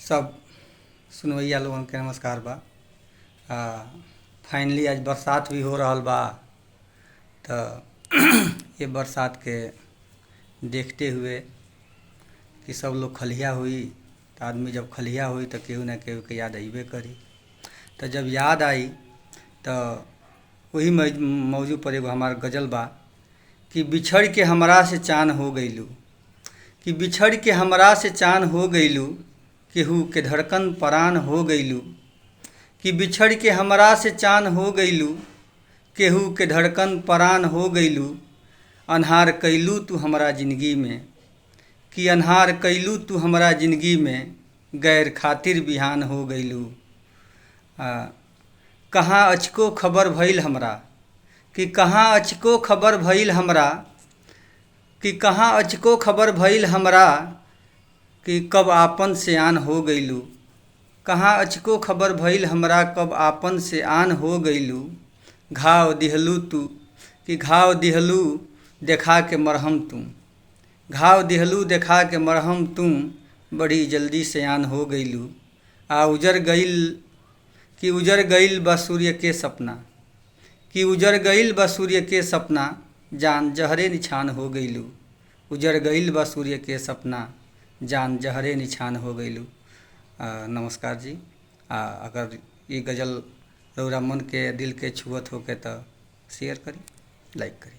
सब सुनवैया लोगन के नमस्कार बा। फाइनली आज बरसात भी हो रहल बा। तो ये बरसात के देखते हुए कि सब लोग खलिया हुई, तो आदमी जब खलिया हुई तो केहू ना केहू के याद अइबे करी। तो जब याद आई तो वही मौजू पर एगो हमार गज़ल बा कि बिछड़ के हमरा से चान हो गइलू, कि बिछड़ के हमरा से चान हो गइलू, केहू के धड़कन परान हो गइलू, कि बिछड़ के हमरा से चान हो गइलू, केहू के धड़कन परान हो गइलू। अन्हार कैलू तू हमरा जिंदगी में, कि अन्हार कैलू तू हमरा जिंदगी में, गैर खातिर बिहान हो गइलू। कहाँ अचको खबर भइल हमरा, कि कहाँ अचको खबर भइल हमरा, कि कहाँ अचको खबर भइल हमरा, कि कब आपन से आन हो गइलू। कहाँ अचको खबर भइल हमरा, कब आपन से आन हो गइलू। घाव दिहलू तू, कि घाव दिहलू देखा के मरहम तू, घाव दिहलू देखा के मरहम तू, बड़ी जल्दी से आन हो गइलू। उजर गइल, कि उजर गइल बा सूर्य के सपना, कि उजर गइल बा सूर्य के सपना, जान जहरे निछान हो गइलू। उजर गइल बा सूर्य के सपना, जान जहरे निछान हो गइलू। नमस्कार जी। अगर ये गज़ल रउरा मन के दिल के छुअत होके तो शेयर करी, लाइक करी।